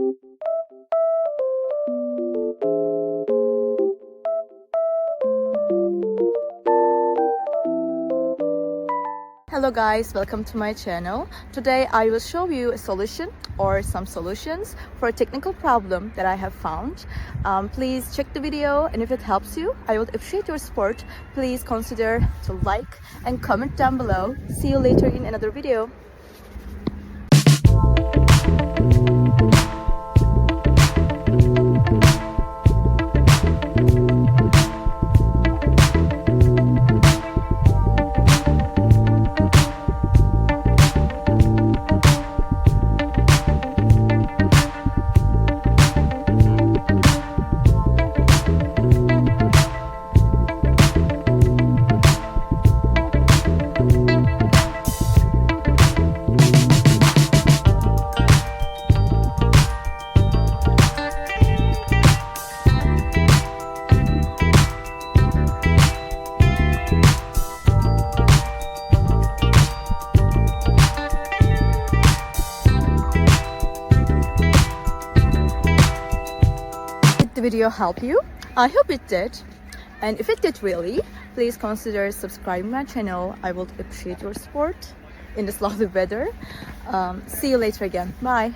Hello guys, welcome to my channel. Today I will show you a solution or some solutions for a technical problem that I have found. Please check the video, and if it helps you, I would appreciate your support. Please consider to like and comment down below. See you later in another video. The video help you? I hope it did, and if it did really, please consider subscribing my channel. I would appreciate your support in this lovely weather. See you later again. Bye.